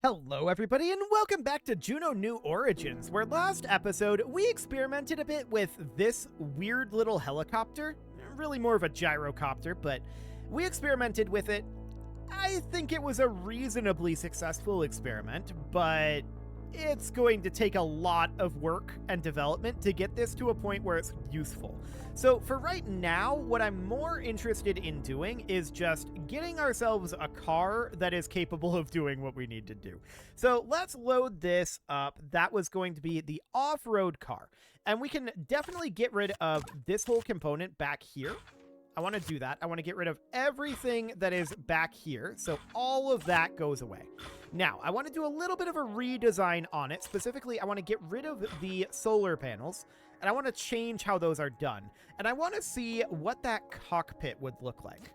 Hello everybody and welcome back to Juno New Origins, where last episode we experimented a bit with this weird little helicopter. Really more of a gyrocopter, but we experimented with it. I think it was a reasonably successful experiment, but it's going to take a lot of work and development to get this to a point where it's useful. So for right now, what I'm more interested in doing is just getting ourselves a car that is capable of doing what we need to do. So let's load this up. That was going to be the off-road car. And we can definitely get rid of this whole component back here. I want to do that. I want to get rid of everything that is back here, so all of that goes away. Now, I want to do a little bit of a redesign on it. Specifically, I want to get rid of the solar panels, and I want to change how those are done. And I want to see what that cockpit would look like.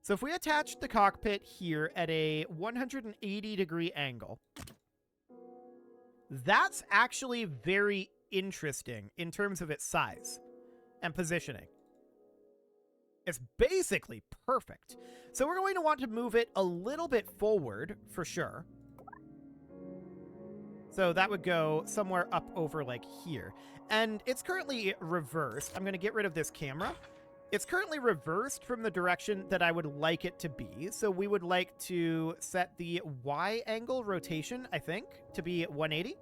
So if we attach the cockpit here at a 180-degree angle, that's actually very interesting in terms of its size and positioning. It's basically perfect. So we're going to want to move it a little bit forward for sure. So that would go somewhere up over like here. And it's currently reversed. I'm going to get rid of this camera. It's currently reversed from the direction that I would like it to be. So we would like to set the Y angle rotation, I think, to be 180.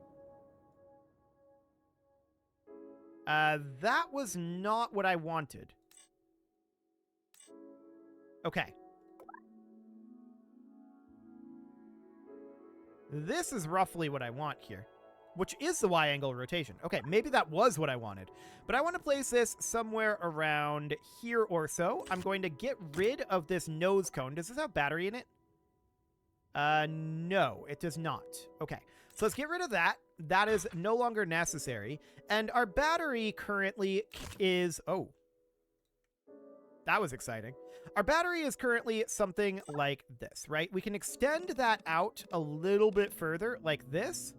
That was not what I wanted. Okay. This is roughly what I want here, which is the Y-angle rotation. Okay, maybe that was what I wanted, but I want to place this somewhere around here or so. I'm going to get rid of this nose cone. Does this have battery in it? No, it does not. Okay, so let's get rid of that. That is no longer necessary. And our battery currently is... Oh. That was exciting. Our battery is currently something like this, right? We can extend that out a little bit further, like this,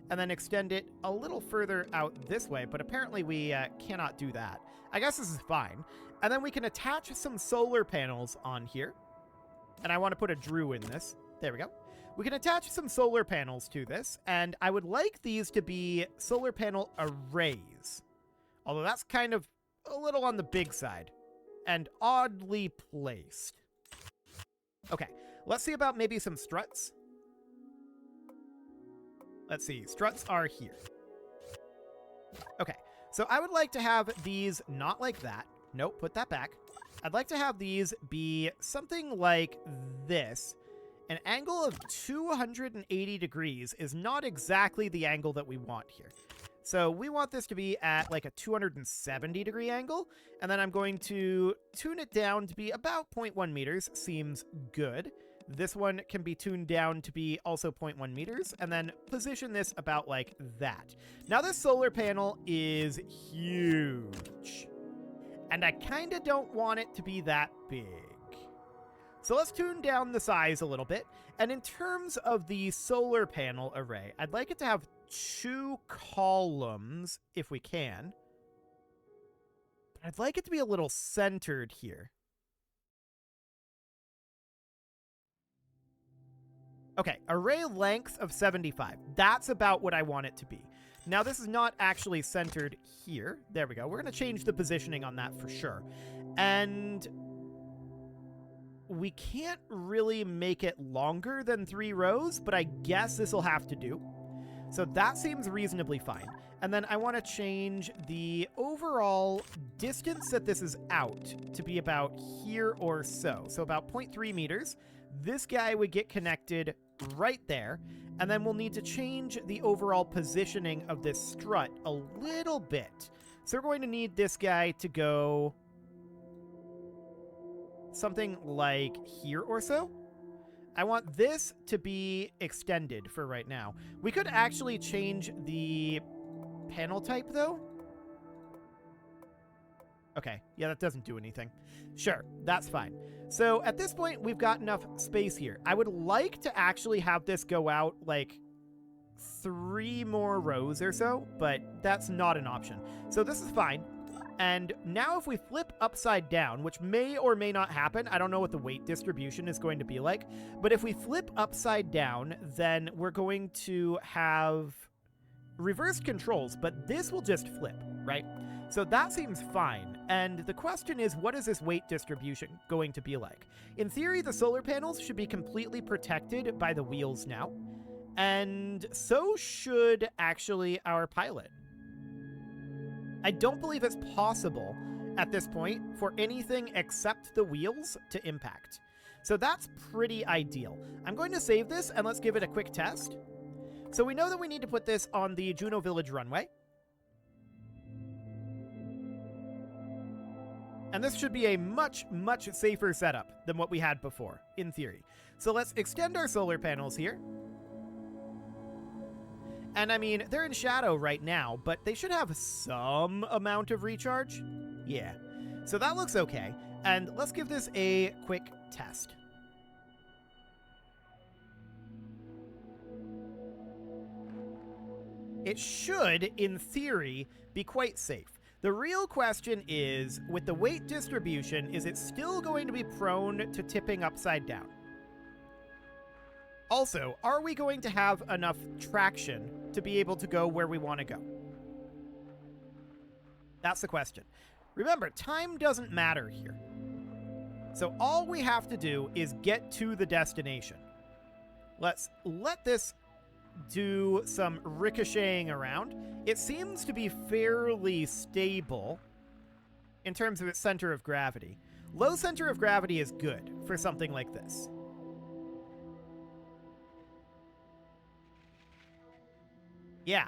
and then extend it a little further out this way, but apparently we cannot do that. I guess this is fine. And then we can attach some solar panels on here. And I want to put a Drew in this. There we go. We can attach some solar panels to this, and I would like these to be solar panel arrays. Although that's kind of a little on the big side and oddly placed. Okay, let's see about maybe some struts. Let's see, struts are here. Okay, so I would like to have these not like that. Nope, put that back. I'd like to have these be something like this. An angle of 280 degrees is not exactly the angle that we want here. So we want this to be at like a 270 degree angle. And then I'm going to tune it down to be about 0.1 meters. Seems good. This one can be tuned down to be also 0.1 meters. And then position this about like that. Now this solar panel is huge. And I kind of don't want it to be that big. So let's tune down the size a little bit. And in terms of the solar panel array, I'd like it to have 2 columns if we can. But I'd like it to be a little centered here. Okay, array length of 75. That's about what I want it to be. Now, this is not actually centered here. There we go. We're going to change the positioning on that for sure. And we can't really make it longer than 3 rows, but I guess this will have to do. So that seems reasonably fine. And then I want to change the overall distance that this is out to be about here or so. So about 0.3 meters. This guy would get connected right there. And then we'll need to change the overall positioning of this strut a little bit. So we're going to need this guy to go something like here or so. I want this to be extended for right now. We could actually change the panel type though. Okay, yeah, that doesn't do anything. Sure, that's fine. So at this point, we've got enough space here. I would like to actually have this go out like 3 more rows or so, but that's not an option. So this is fine. And now if we flip upside down, which may or may not happen, I don't know what the weight distribution is going to be like, but if we flip upside down, then we're going to have reversed controls, but this will just flip, right? So that seems fine. And the question is, what is this weight distribution going to be like? In theory, the solar panels should be completely protected by the wheels now, and so should actually our pilot. I don't believe it's possible at this point for anything except the wheels to impact. So that's pretty ideal. I'm going to save this and let's give it a quick test. So we know that we need to put this on the Juno Village runway. And this should be a much, much safer setup than what we had before, in theory. So let's extend our solar panels here. And I mean, they're in shadow right now, but they should have some amount of recharge. Yeah. So that looks okay. And let's give this a quick test. It should, in theory, be quite safe. The real question is, with the weight distribution, is it still going to be prone to tipping upside down? Also, are we going to have enough traction to be able to go where we want to go? That's the question. Remember, time doesn't matter here. So all we have to do is get to the destination. Let's let this do some ricocheting around. It seems to be fairly stable in terms of its center of gravity. Low center of gravity is good for something like this. Yeah,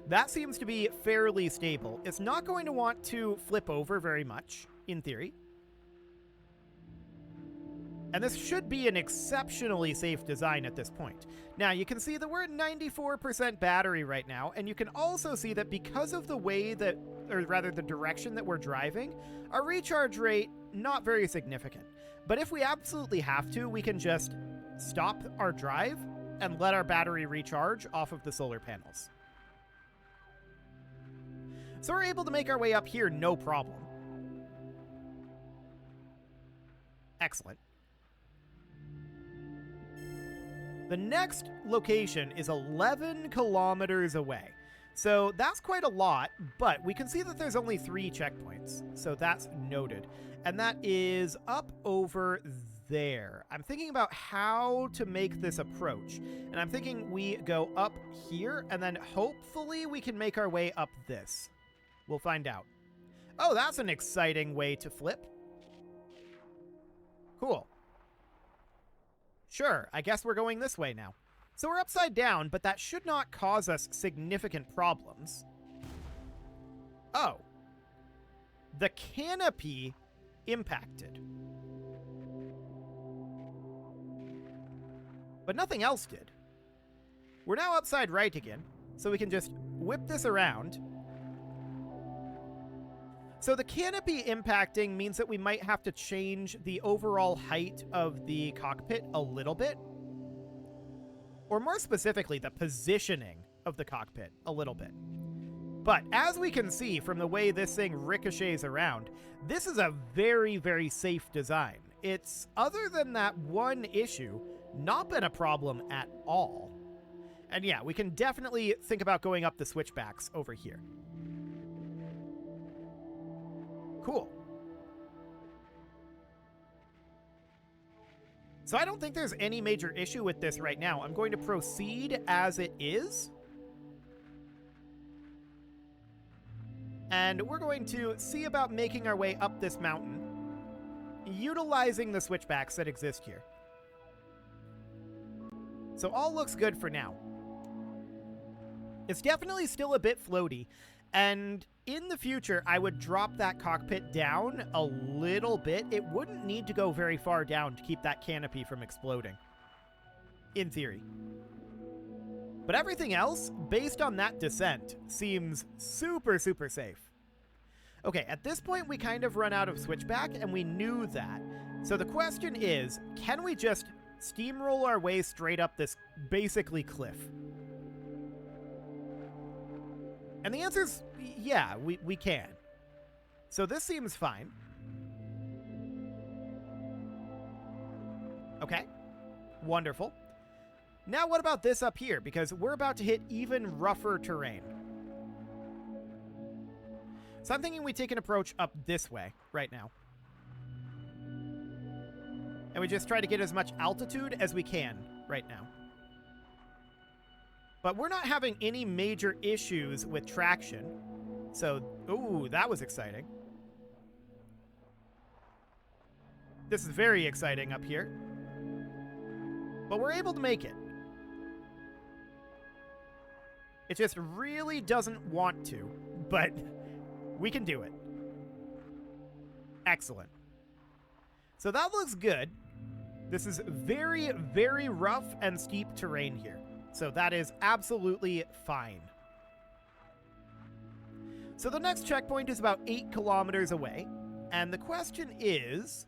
that seems to be fairly stable. It's not going to want to flip over very much, in theory. And this should be an exceptionally safe design at this point. Now, you can see that we're at 94% battery right now, and you can also see that because of the way that, or rather the direction that we're driving, our recharge rate, not very significant. But if we absolutely have to, we can just stop our drive and let our battery recharge off of the solar panels. So we're able to make our way up here no problem. Excellent. The next location is 11 kilometers away. So that's quite a lot, but we can see that there's only 3 checkpoints. So that's noted. And that is up over there. I'm thinking about how to make this approach. And I'm thinking we go up here, and then hopefully we can make our way up this. We'll find out. Oh, that's an exciting way to flip. Cool. Sure, I guess we're going this way now. So we're upside down, but that should not cause us significant problems. Oh. The canopy impacted. But nothing else did. We're now upside right again, so we can just whip this around. So the canopy impacting means that we might have to change the overall height of the cockpit a little bit. Or more specifically, the positioning of the cockpit a little bit. But as we can see from the way this thing ricochets around, this is a very, very safe design. It's, other than that one issue, not been a problem at all. And yeah, we can definitely think about going up the switchbacks over here. Cool. So I don't think there's any major issue with this right now. I'm going to proceed as it is. And we're going to see about making our way up this mountain, utilizing the switchbacks that exist here. So all looks good for now. It's definitely still a bit floaty, and in the future, I would drop that cockpit down a little bit. It wouldn't need to go very far down to keep that canopy from exploding, in theory. But everything else, based on that descent, seems super, super safe. Okay, at this point, we kind of run out of switchback, and we knew that. So the question is, can we just steamroll our way straight up this basically cliff? And the answer is, yeah, we can. So this seems fine. Okay. Wonderful. Now what about this up here? Because we're about to hit even rougher terrain. So I'm thinking we take an approach up this way right now. And we just try to get as much altitude as we can right now. But we're not having any major issues with traction. So, ooh, that was exciting. This is very exciting up here. But we're able to make it. It just really doesn't want to, but we can do it. Excellent. So that looks good. This is very, very rough and steep terrain here. So that is absolutely fine. So the next checkpoint is about 8 kilometers away. And the question is,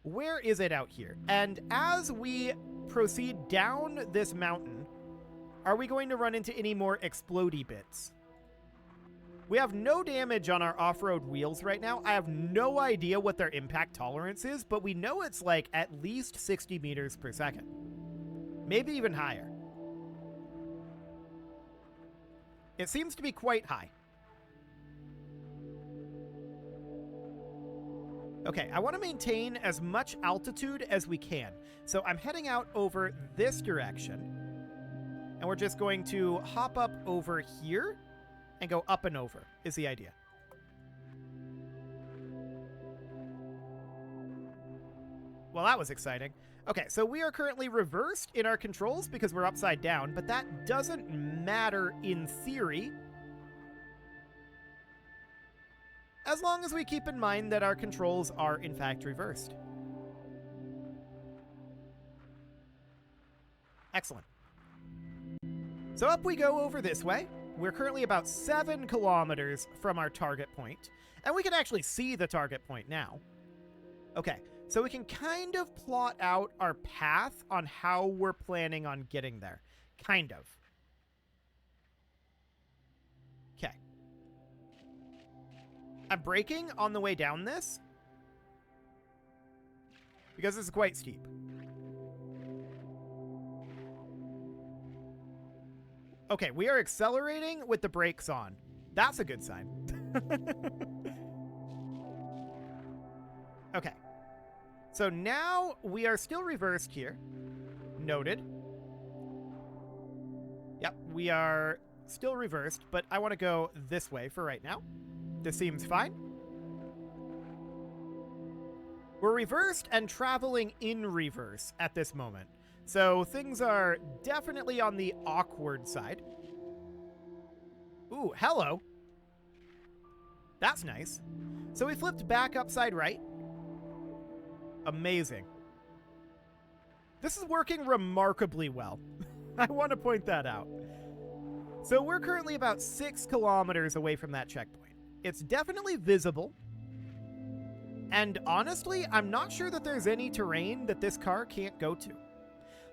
where is it out here? And as we proceed down this mountain, are we going to run into any more explodey bits? We have no damage on our off-road wheels right now. I have no idea what their impact tolerance is, but we know it's like at least 60 meters per second. Maybe even higher. It seems to be quite high. Okay, I want to maintain as much altitude as we can. So I'm heading out over this direction. And we're just going to hop up over here and go up and over is the idea. Well, that was exciting. Okay, so we are currently reversed in our controls because we're upside down, but that doesn't matter in theory, as long as we keep in mind that our controls are in fact reversed. Excellent. So up we go over this way. We're currently about 7 kilometers from our target point, and we can actually see the target point now. Okay, so we can kind of plot out our path on how we're planning on getting there. Kind of. Okay. I'm braking on the way down this because this is quite steep. Okay, we are accelerating with the brakes on. That's a good sign. Okay. So now we are still reversed here. Noted. Yep, we are still reversed, but I want to go this way for right now. This seems fine. We're reversed and traveling in reverse at this moment. So things are definitely on the awkward side. Ooh, hello. That's nice. So we flipped back upside right. Amazing. This is working remarkably well. I want to point that out. So we're currently about 6 kilometers away from that checkpoint. It's definitely visible. And honestly, I'm not sure that there's any terrain that this car can't go to.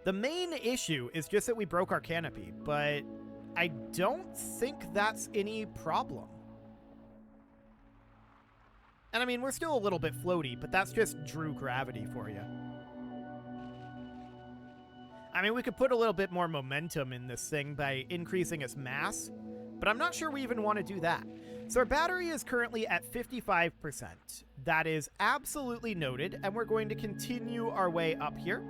The main issue is just that we broke our canopy, but I don't think that's any problem. And I mean, we're still a little bit floaty, but that's just Drew gravity for you. I mean, we could put a little bit more momentum in this thing by increasing its mass, but I'm not sure we even want to do that. So our battery is currently at 55%. That is absolutely noted, and we're going to continue our way up here.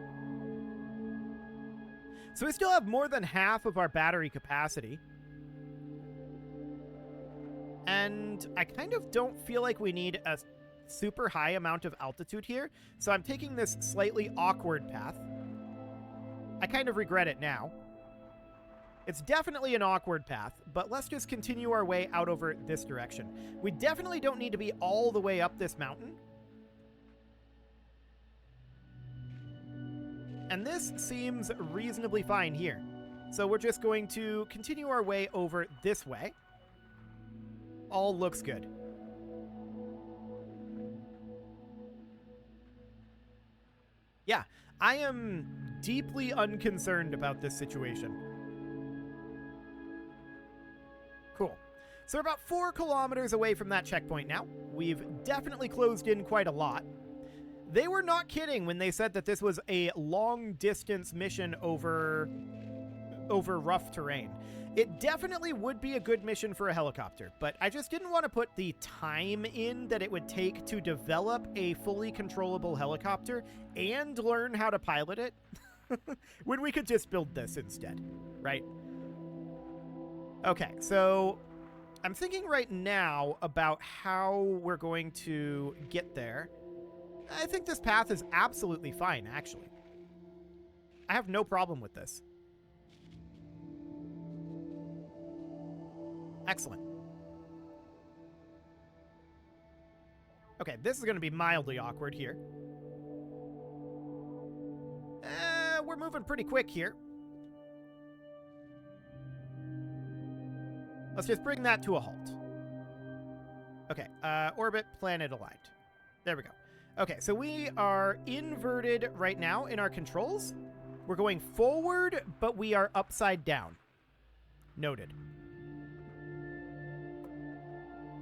So we still have more than half of our battery capacity. And I kind of don't feel like we need a super high amount of altitude here, so I'm taking this slightly awkward path. I kind of regret it now. It's definitely an awkward path, but let's just continue our way out over this direction. We definitely don't need to be all the way up this mountain. And this seems reasonably fine here. So we're just going to continue our way over this way. All looks good. Yeah, I am deeply unconcerned about this situation. Cool. So we're about 4 kilometers away from that checkpoint now. We've definitely closed in quite a lot. They were not kidding when they said that this was a long-distance mission over rough terrain. It definitely would be a good mission for a helicopter, but I just didn't want to put the time in that it would take to develop a fully controllable helicopter and learn how to pilot it when we could just build this instead, right? Okay, so I'm thinking right now about how we're going to get there. I think this path is absolutely fine, actually. I have no problem with this. Excellent. Okay, this is going to be mildly awkward here. We're moving pretty quick here. Let's just bring that to a halt. Okay, orbit, planet aligned. There we go. Okay, so we are inverted right now in our controls. We're going forward, but we are upside down. Noted.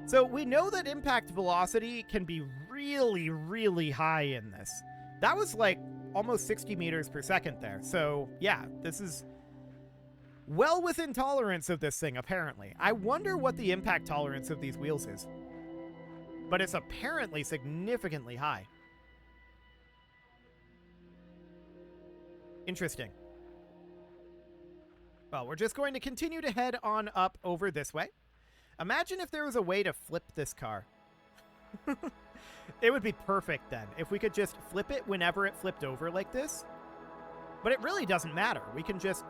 So we know that impact velocity can be really, really high in this. That was like almost 60 meters per second there. So yeah, this is well within tolerance of this thing, apparently. I wonder what the impact tolerance of these wheels is. But it's apparently significantly high. Interesting. Well, we're just going to continue to head on up over this way. Imagine if there was a way to flip this car. It would be perfect then, if we could just flip it whenever it flipped over like this. But it really doesn't matter. We can just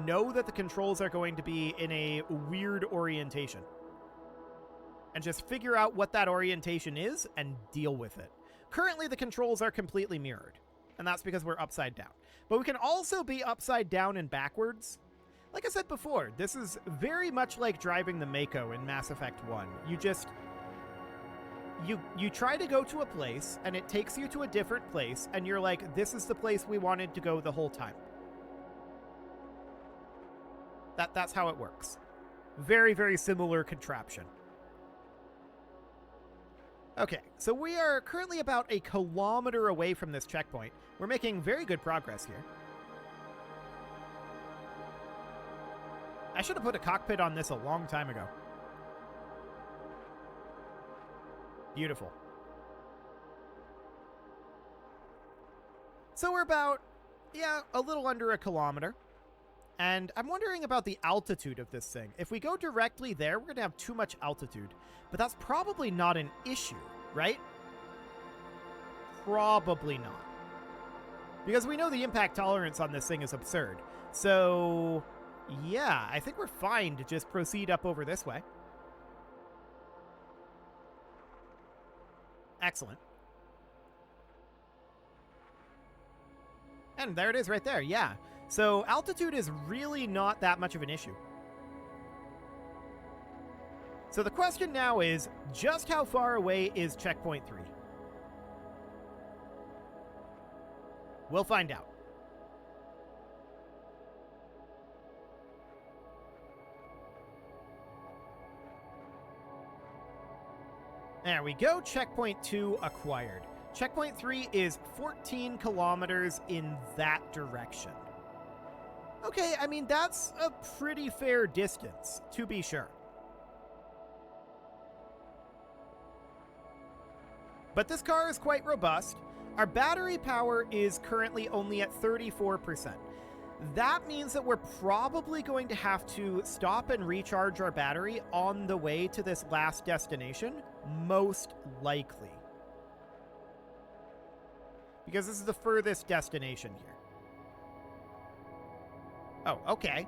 know that the controls are going to be in a weird orientation. And just figure out what that orientation is and deal with it. Currently, the controls are completely mirrored. And that's because we're upside down. But we can also be upside down and backwards. Like I said before, this is very much like driving the Mako in Mass Effect 1. You just... You try to go to a place, and it takes you to a different place, and you're like, this is the place we wanted to go the whole time. That's how it works. Very, very similar contraption. Okay, so we are currently about a kilometer away from this checkpoint. We're making very good progress here. I should have put a cockpit on this a long time ago. Beautiful. So we're about, a little under a kilometer. And I'm wondering about the altitude of this thing. If we go directly there, we're going to have too much altitude. But that's probably not an issue, right? Probably not. Because we know the impact tolerance on this thing is absurd. So, yeah, I think we're fine to just proceed up over this way. Excellent. And there it is right there, yeah. So altitude is really not that much of an issue. So the question now is, just how far away is checkpoint 3? We'll find out. There we go, checkpoint 2 acquired. Checkpoint 3 is 14 kilometers in that direction. Okay, I mean, that's a pretty fair distance, to be sure. But this car is quite robust. Our battery power is currently only at 34%. That means that we're probably going to have to stop and recharge our battery on the way to this last destination, most likely. Because this is the furthest destination here. Oh, okay.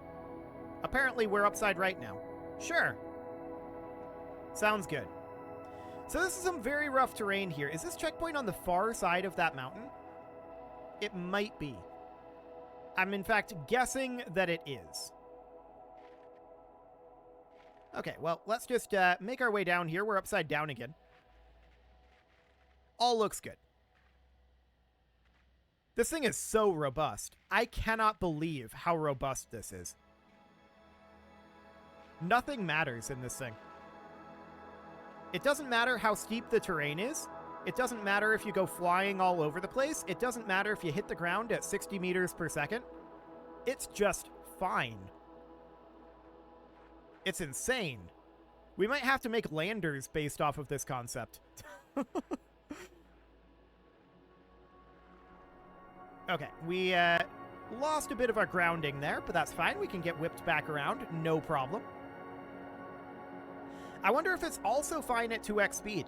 Apparently we're upside right now. Sure. Sounds good. So this is some very rough terrain here. Is this checkpoint on the far side of that mountain? It might be. I'm in fact guessing that it is. Okay, well, let's just make our way down here. We're upside down again. All looks good. This thing is so robust. I cannot believe how robust this is. Nothing matters in this thing. It doesn't matter how steep the terrain is. It doesn't matter if you go flying all over the place. It doesn't matter if you hit the ground at 60 meters per second. It's just fine. It's insane. We might have to make landers based off of this concept. Okay, we lost a bit of our grounding there, but that's fine. We can get whipped back around, no problem. I wonder if it's also fine at 2x speed.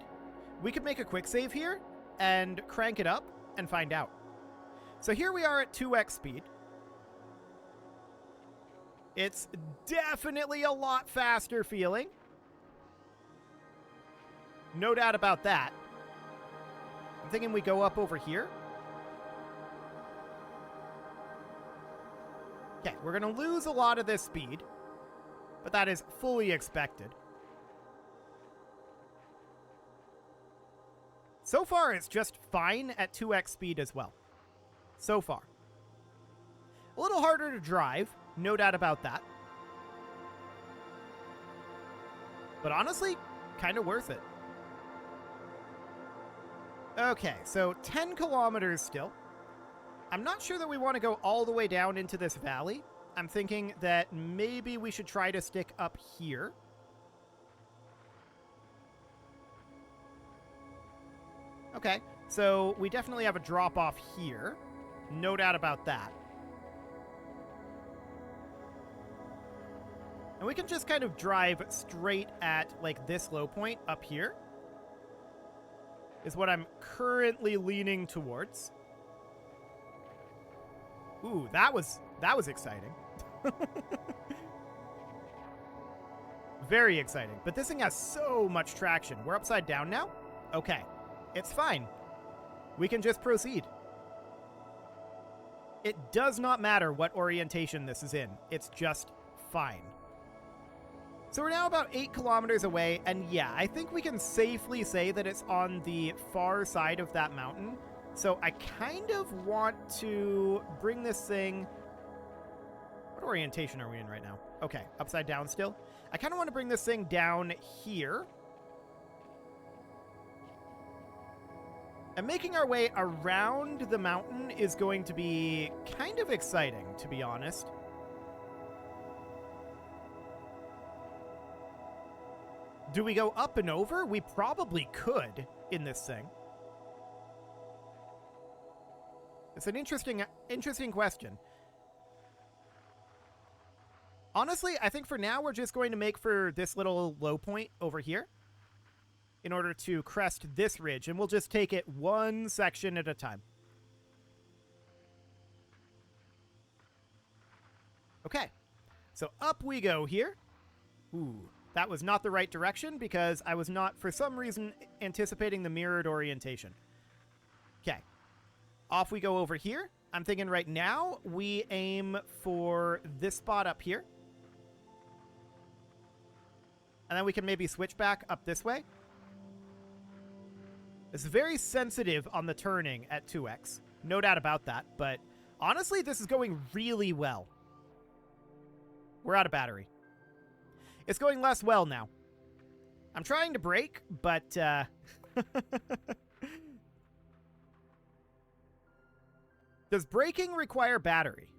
We could make a quick save here and crank it up and find out. So here we are at 2x speed. It's definitely a lot faster feeling. No doubt about that. I'm thinking we go up over here. Okay, we're going to lose a lot of this speed, but that is fully expected. So far, it's just fine at 2x speed as well. So far. A little harder to drive, no doubt about that. But honestly, kind of worth it. Okay, so 10 kilometers still. I'm not sure that we want to go all the way down into this valley. I'm thinking that maybe we should try to stick up here. Okay, so we definitely have a drop off here. No doubt about that. And we can just kind of drive straight at, like, this low point up here. Is what I'm currently leaning towards. Ooh, that was exciting. Very exciting. But this thing has so much traction. We're upside down now? Okay. It's fine. We can just proceed. It does not matter what orientation this is in. It's just fine. So we're now about 8 kilometers away, and yeah, I think we can safely say that it's on the far side of that mountain. So I kind of want to bring this thing... What orientation are we in right now? Okay, upside down still. I kind of want to bring this thing down here. And making our way around the mountain is going to be kind of exciting, to be honest. Do we go up and over? We probably could in this thing. It's an interesting question. Honestly, I think for now we're just going to make for this little low point over here in order to crest this ridge, and we'll just take it one section at a time. Okay, so up we go here. Ooh, that was not the right direction because I was not, for some reason, anticipating the mirrored orientation. Okay, off we go over here. I'm thinking right now we aim for this spot up here. And then we can maybe switch back up this way. It's very sensitive on the turning at 2x. No doubt about that. But honestly, this is going really well. We're out of battery. It's going less well now. I'm trying to brake, but... Does braking require battery?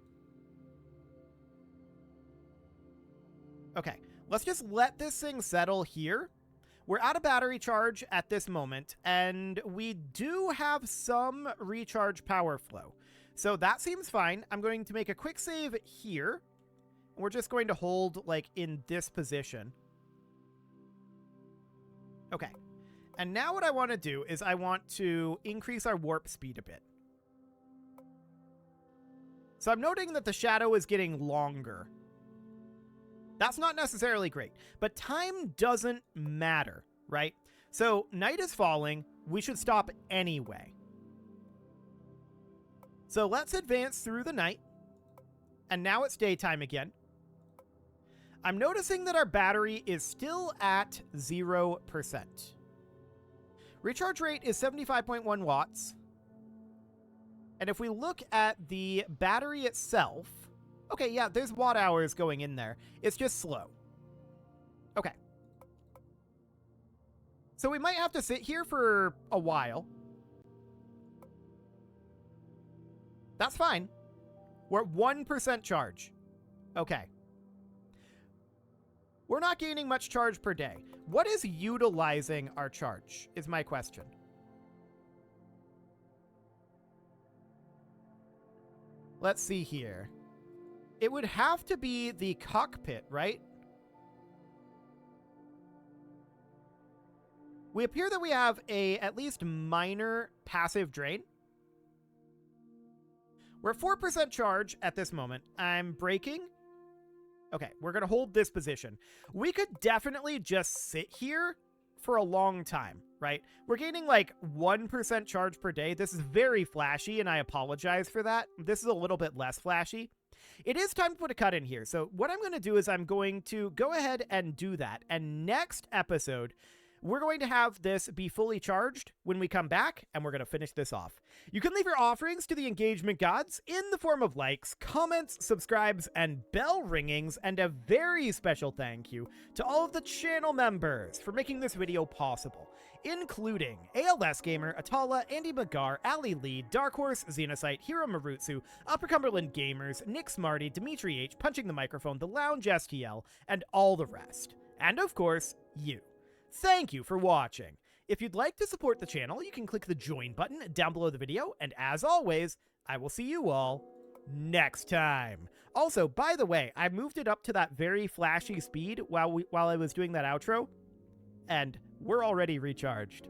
Okay, let's just let this thing settle here. We're out of battery charge at this moment, and we do have some recharge power flow. So that seems fine. I'm going to make a quick save here. We're just going to hold, like, in this position. Okay. And now what I want to do is I want to increase our warp speed a bit. So I'm noting that the shadow is getting longer. That's not necessarily great, but time doesn't matter, right? So night is falling. We should stop anyway. So let's advance through the night. And now it's daytime again. I'm noticing that our battery is still at 0%. Recharge rate is 75.1 watts. And if we look at the battery itself, okay, yeah, there's watt hours going in there. It's just slow. Okay. So we might have to sit here for a while. That's fine. We're at 1% charge. Okay. We're not gaining much charge per day. What is utilizing our charge is my question. Let's see here. It would have to be the cockpit, right? We appear that we have a at least minor passive drain. We're at 4% charge at this moment. I'm braking. Okay, we're going to hold this position. We could definitely just sit here for a long time, right? We're gaining like 1% charge per day. This is very flashy, and I apologize for that. This is a little bit less flashy. It is time to put a cut in here. So what I'm going to do is I'm going to go ahead and do that. And next episode, we're going to have this be fully charged when we come back, and we're going to finish this off. You can leave your offerings to the engagement gods in the form of likes, comments, subscribes, and bell ringings, and a very special thank you to all of the channel members for making this video possible, including ALS Gamer, Atala, Andy Magar, Ali Lee, Dark Horse, Xenocyte, Hiro Marutsu, Upper Cumberland Gamers, Nick Smarty, Dimitri H, Punching the Microphone, The Lounge STL, and all the rest. And of course, you. Thank you for watching. If you'd like to support the channel, you can click the join button down below the video, and as always, I will see you all next time. Also, by the way, I moved it up to that very flashy speed while I was doing that outro, and we're already recharged.